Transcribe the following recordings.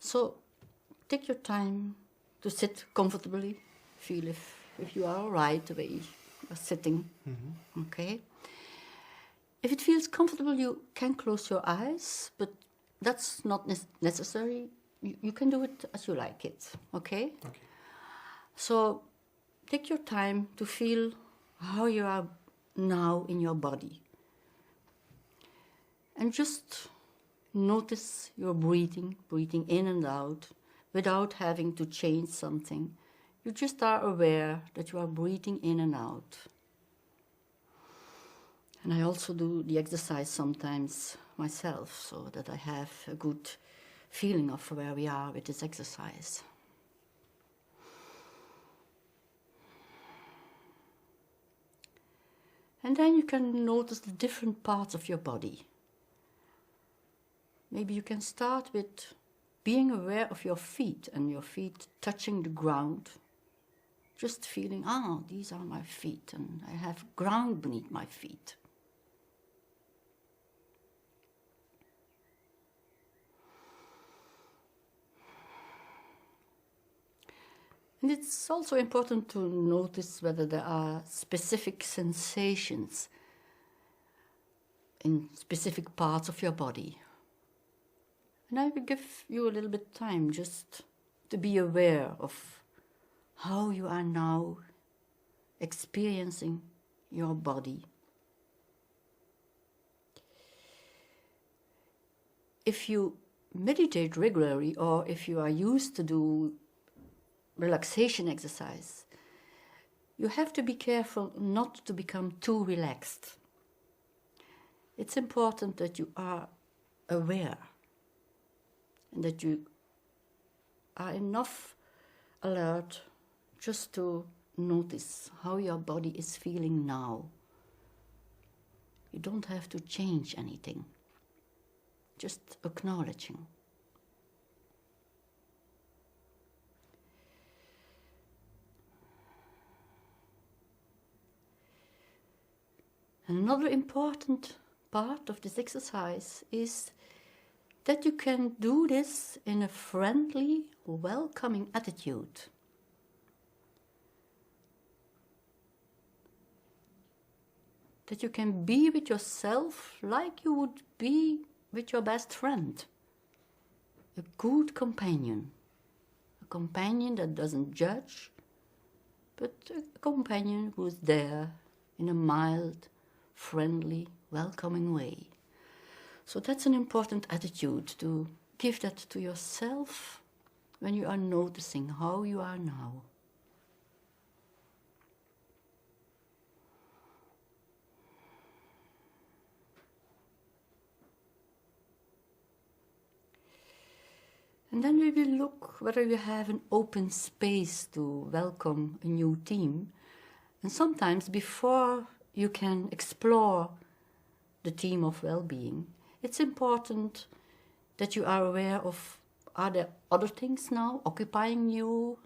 So take your time to sit comfortably, feel if you are all right the way you're sitting, okay? If it feels comfortable, you can close your eyes, but that's not necessary. You can do it as you like it, okay? Okay. So take your time to feel how you are now in your body. And just notice your breathing in and out, without having to change something. You just are aware that you are breathing in and out. And I also do the exercise sometimes myself, so that I have a good feeling of where we are with this exercise. And then you can notice the different parts of your body. Maybe you can start with being aware of your feet and your feet touching the ground. Just feeling, these are my feet and I have ground beneath my feet. And it's also important to notice whether there are specific sensations in specific parts of your body. And I will give you a little bit of time just to be aware of how you are now experiencing your body. If you meditate regularly, or if you are used to do relaxation exercise, you have to be careful not to become too relaxed. It's important that you are aware and that you are enough alert just to notice how your body is feeling now. You don't have to change anything, just acknowledging. Another important part of this exercise is that you can do this in a friendly, welcoming attitude. That you can be with yourself like you would be with your best friend. A good companion. A companion that doesn't judge, but a companion who is there in a mild, friendly, welcoming way. So that's an important attitude, to give that to yourself when you are noticing how you are now. And then we will look whether you have an open space to welcome a new team. And sometimes before you can explore the theme of well-being, it's important that you are aware of, are there other things now occupying you?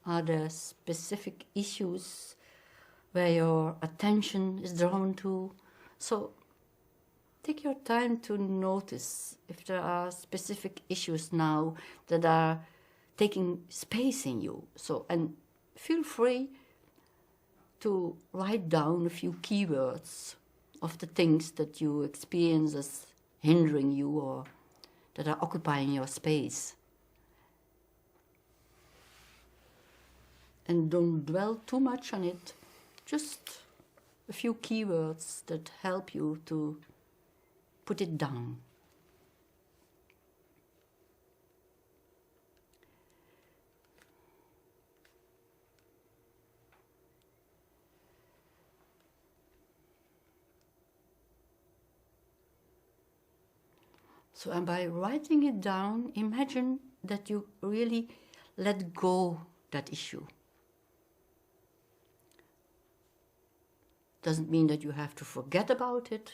Are there specific issues where your attention is drawn to? So take your time to notice if there are specific issues now that are taking space in you. So, and feel free to write down a few keywords of the things that you experience as hindering you or that are occupying your space. And don't dwell too much on it, just a few keywords that help you to put it down. So, and by writing it down, imagine that you really let go that issue. Doesn't mean that you have to forget about it,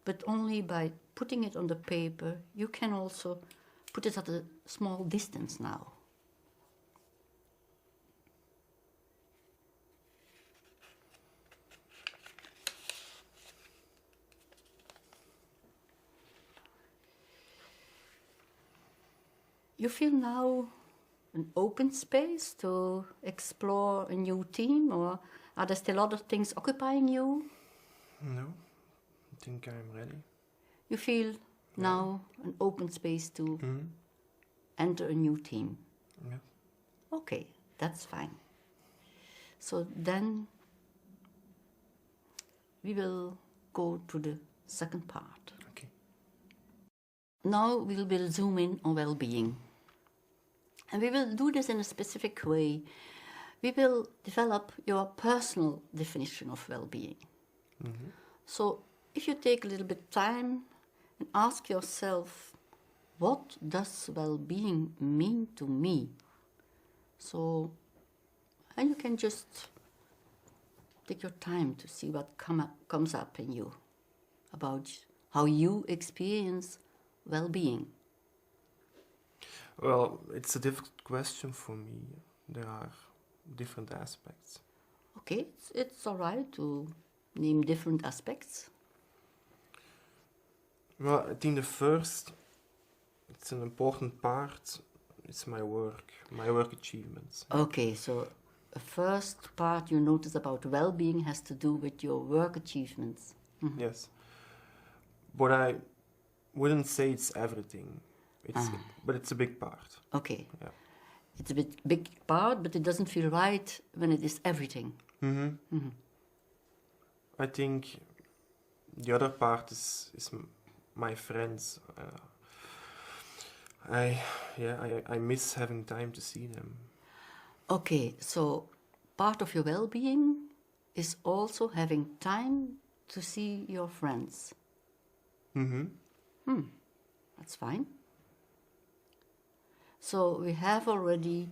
but only by putting it on the paper, you can also put it at a small distance now. you feel now an open space to explore a new theme, or are there still other things occupying you? No, I think I'm ready. You feel now an open space to enter a new theme? Yeah. Okay, that's fine. So then we will go to the second part. Okay. Now we will zoom in on well-being. And we will do this in a specific way. We will develop your personal definition of well-being. So if you take a little bit time and ask yourself, what does well-being mean to me? So, and you can just take your time to see what comes up in you about how you experience well-being. Well, it's a difficult question for me. There are different aspects. Okay, it's all right to name different aspects. Well, I think the first, it's an important part, it's my work achievements. Okay, so the first part you notice about well-being has to do with your work achievements. Yes. But I wouldn't say it's everything. But it's a big part. Okay. Yeah. It's a big part, but it doesn't feel right when it is everything. I think the other part is my friends. I miss having time to see them. Okay, so part of your well-being is also having time to see your friends. That's fine. So we have already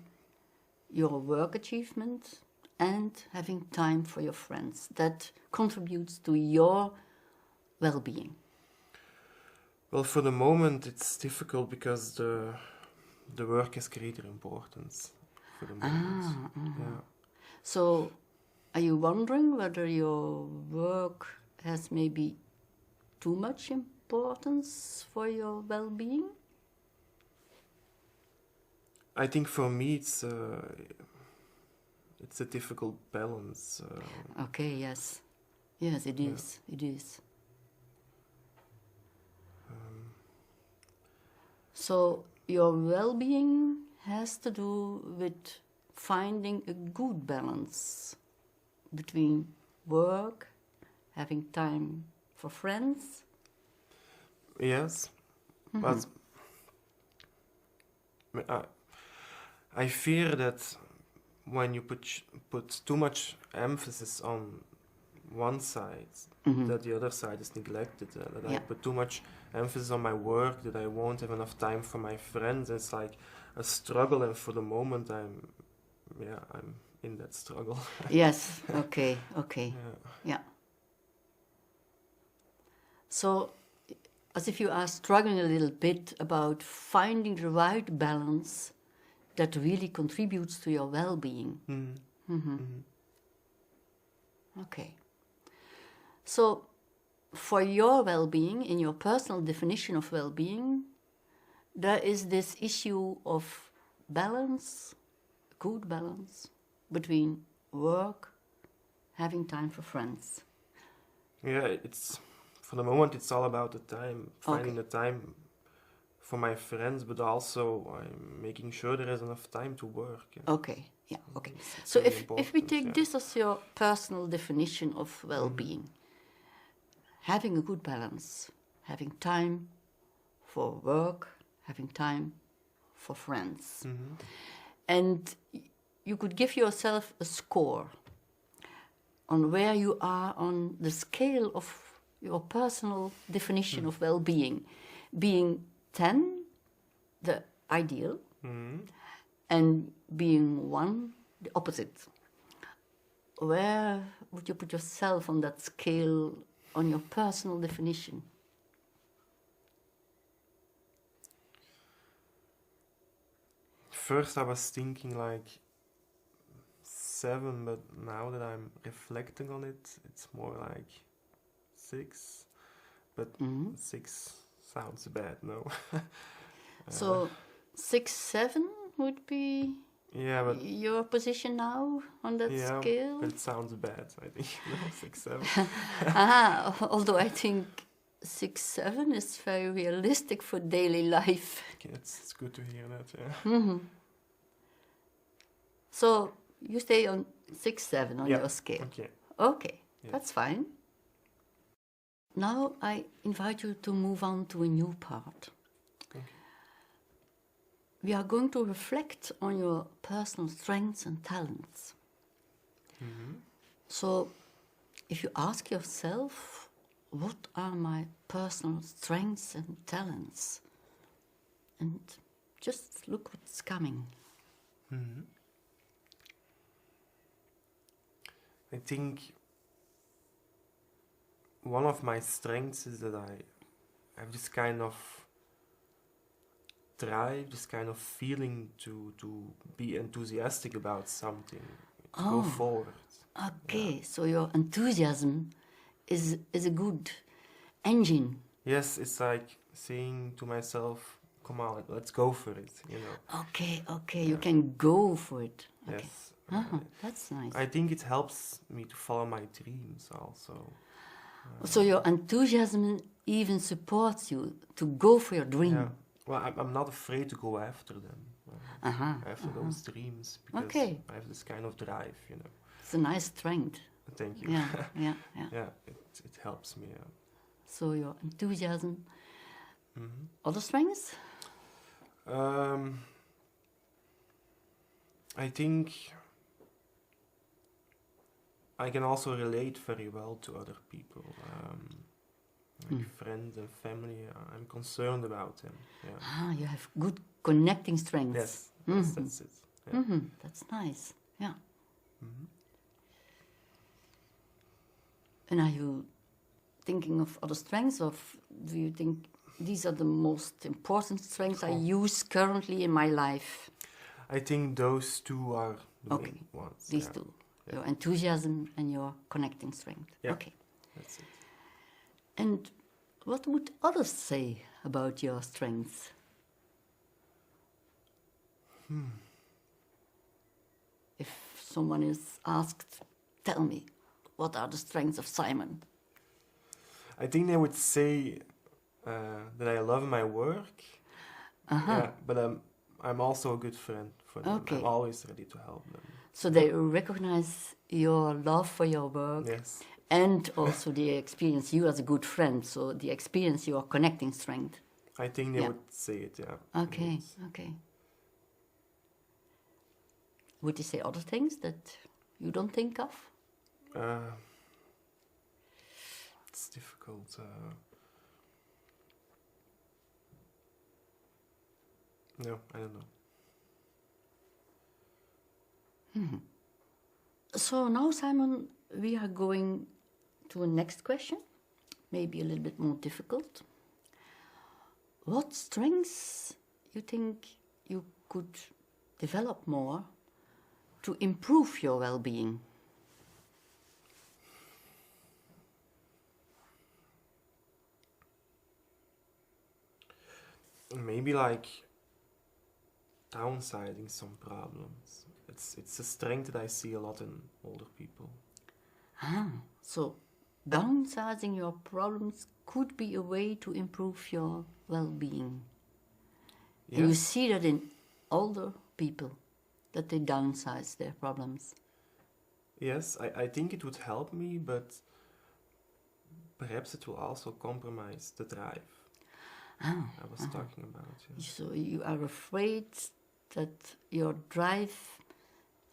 your work achievement and having time for your friends. That contributes to your well-being. Well, for the moment it's difficult because the work has greater importance for the moment. Yeah. So are you wondering whether your work has maybe too much importance for your well-being? I think for me it's a difficult balance. Okay, yes. Yes, it is. It is. So your well-being has to do with finding a good balance between work, having time for friends. Yes, but I fear that when you put too much emphasis on one side, that the other side is neglected. That I put too much emphasis on my work, that I won't have enough time for my friends. It's like a struggle, and for the moment, I'm in that struggle. Yes. Okay. Yeah. So, as if you are struggling a little bit about finding the right balance that really contributes to your well-being. Okay. So, for your well-being, in your personal definition of well-being, there is this issue of balance, good balance, between work, having time for friends. Yeah, for the moment it's all about the time, finding the time for my friends, but also I'm making sure there is enough time to work. Yeah. Okay, yeah, okay. So if we take this as your personal definition of well-being, having a good balance, having time for work, having time for friends. And you could give yourself a score on where you are on the scale of your personal definition of well-being, being 10, the ideal, and being 1, the opposite. Where would you put yourself on that scale on your personal definition? First I was thinking like 7, but now that I'm reflecting on it, it's more like 6. But 6 sounds bad, no? So 6-7 would be your position now on that scale? But it sounds bad, I think. 6-7. Although I think 6-7 is very realistic for daily life. Okay, it's good to hear that, yeah. Mm-hmm. So you stay on 6-7 on your scale. Okay, that's fine. Now I invite you to move on to a new part. Okay. We are going to reflect on your personal strengths and talents. Mm-hmm. So if you ask yourself, what are my personal strengths and talents? And just look what's coming. Mm-hmm. I think one of my strengths is that I have this kind of drive, this kind of feeling to be enthusiastic about something, to go forward. Okay, so your enthusiasm is a good engine. Yes, it's like saying to myself, come on, let's go for it, you know. Okay, you can go for it. Okay. Yes. That's nice. I think it helps me to follow my dreams also. So your enthusiasm even supports you to go for your dream. Yeah. Well, I'm not afraid to go after them, after those dreams, because I have this kind of drive, you know. It's a nice strength. Thank you. Yeah. Yeah, it helps me. Yeah. So your enthusiasm. Mm-hmm. Other strengths? I think I can also relate very well to other people. Like friends and family, I'm concerned about them. Yeah. You have good connecting strengths. Yes, that's it. Yeah. That's nice. Yeah. Mm-hmm. And are you thinking of other strengths, or do you think these are the most important strengths I use currently in my life? I think those two are the main ones. These two. Yeah. Your enthusiasm and your connecting strength. Yeah. Okay. That's it. And what would others say about your strengths? If someone is asked, tell me, what are the strengths of Simon? I think they would say that I love my work, but I'm also a good friend for them. Okay. I'm always ready to help them. So they recognize your love for your work. Yes. And also they experience you as a good friend, so they experience your connecting strength. I think they would say it, yeah. Okay. Would they say other things that you don't think of? It's difficult. No, I don't know. So now, Simon, we are going to a next question, maybe a little bit more difficult. What strengths you think you could develop more to improve your well-being? Maybe like downsizing some problems. It's a strength that I see a lot in older people. So downsizing your problems could be a way to improve your well-being. Yes. And you see that in older people, that they downsize their problems. Yes, I think it would help me, but perhaps it will also compromise the drive I was talking about. Yeah. So you are afraid that your drive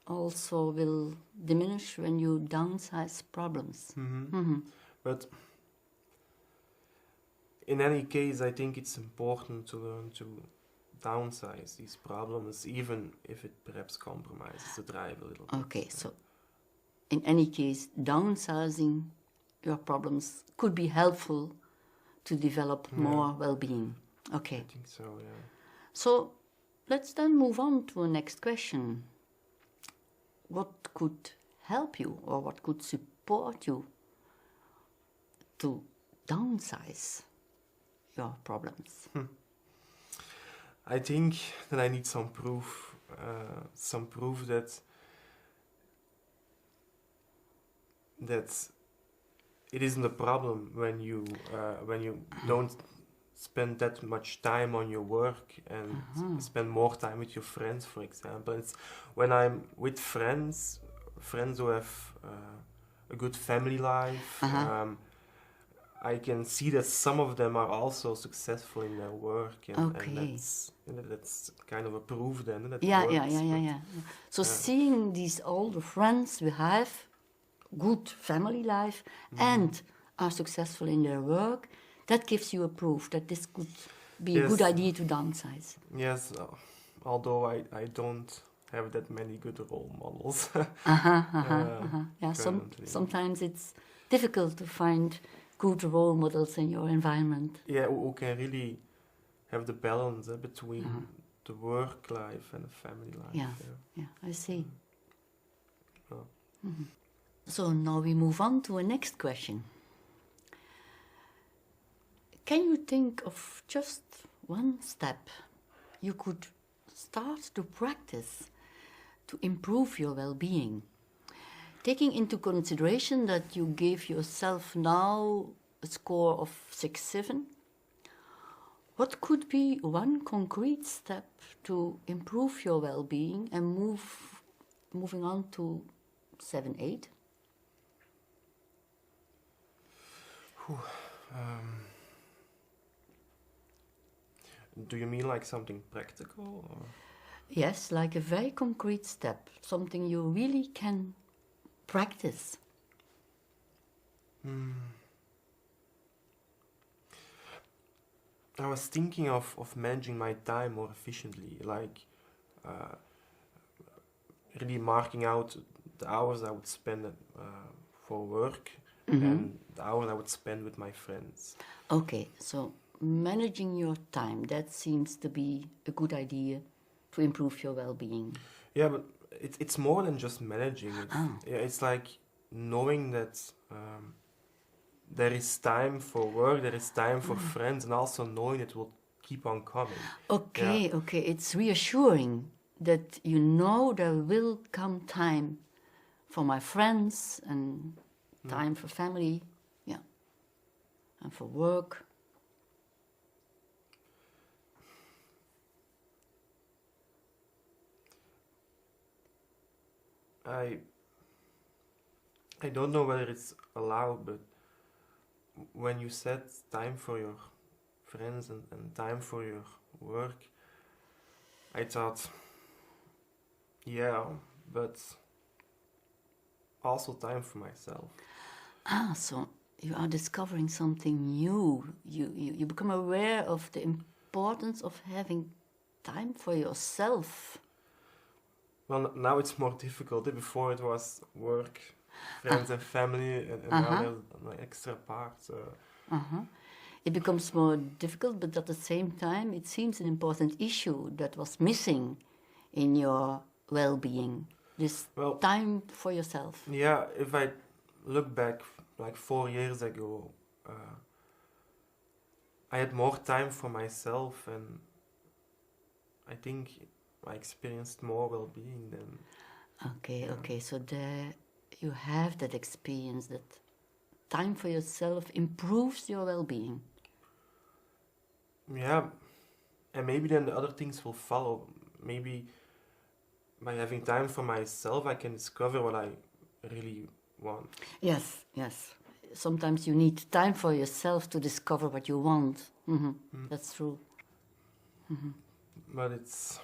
also will diminish when you downsize problems. But in any case, I think it's important to learn to downsize these problems, even if it perhaps compromises the drive a little bit. Okay, so in any case, downsizing your problems could be helpful to develop more well-being. Okay. I think so, yeah. So let's then move on to the next question. What could help you, or what could support you to downsize your problems? I think that I need some proof that it isn't a problem when you don't spend that much time on your work and spend more time with your friends, for example. It's when I'm with friends who have a good family life. I can see that some of them are also successful in their work, and that's kind of a proof then that works. So seeing these older friends we have good family life and are successful in their work, that gives you a proof that this could be a good idea to downsize. Yes, although I don't have that many good role models. Yeah, sometimes it's difficult to find good role models in your environment. Yeah, who can really have the balance between the work life and the family life. Yeah, I see. So now we move on to a next question. Can you think of just one step you could start to practice to improve your well-being? Taking into consideration that you gave yourself now a score of 6-7, what could be one concrete step to improve your well-being and moving on to 7-8? Do you mean like something practical? Or? Yes, like a very concrete step, something you really can practice. I was thinking of managing my time more efficiently, like really marking out the hours I would spend for work and the hours I would spend with my friends. Okay, so managing your time, that seems to be a good idea to improve your well-being. Yeah, but it's more than just managing it. It's like knowing that there is time for work, there is time for friends, and also knowing it will keep on coming. Okay, it's reassuring that you know there will come time for my friends and time for family, and for work. I don't know whether it's allowed, but when you set time for your friends and time for your work, I thought, but also time for myself. So you are discovering something new. You become aware of the importance of having time for yourself. Well, now it's more difficult. Before it was work, friends and family, and now there's an extra part. It becomes more difficult, but at the same time, it seems an important issue that was missing in your well-being. This time for yourself. Yeah, if I look back like 4 years ago, I had more time for myself, and I think I experienced more well-being then. Okay, so there you have that experience that time for yourself improves your well-being. Yeah, and maybe then the other things will follow. Maybe by having time for myself, I can discover what I really want. Yes. Sometimes you need time for yourself to discover what you want. That's true. But it's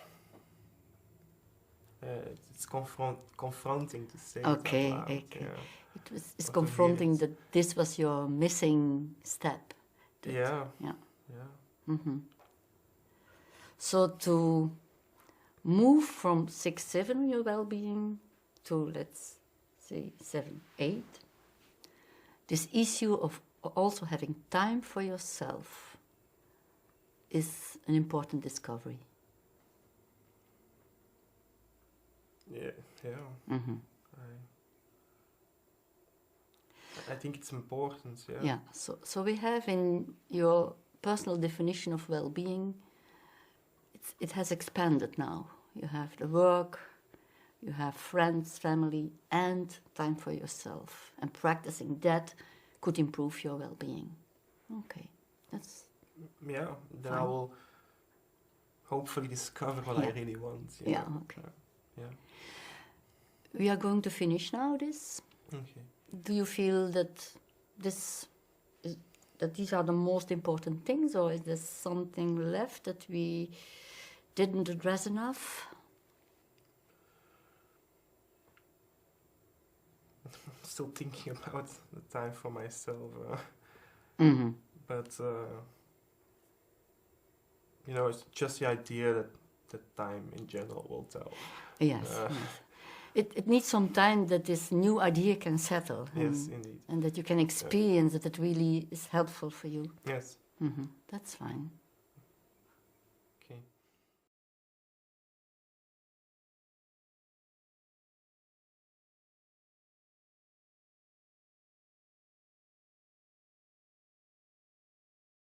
confronting to say. Okay. Yeah. It's confronting that this was your missing step. Yeah. So to move from 6-7 your well-being to, let's say, 7-8, this issue of also having time for yourself is an important discovery. Yeah. I think it's important. Yeah. So we have in your personal definition of well-being, it has expanded now. You have the work, you have friends, family, and time for yourself. And practicing that could improve your well-being. Okay, that's then fine. I will hopefully discover what I really want. Yeah, okay. Yeah. We are going to finish now this. Okay. Do you feel that these are the most important things, or is there something left that we didn't address enough? I'm still thinking about the time for myself. But, it's just the idea that time in general will tell. Yes. It needs some time that this new idea can settle. Yes, indeed. And that you can experience that it really is helpful for you. Yes. That's fine.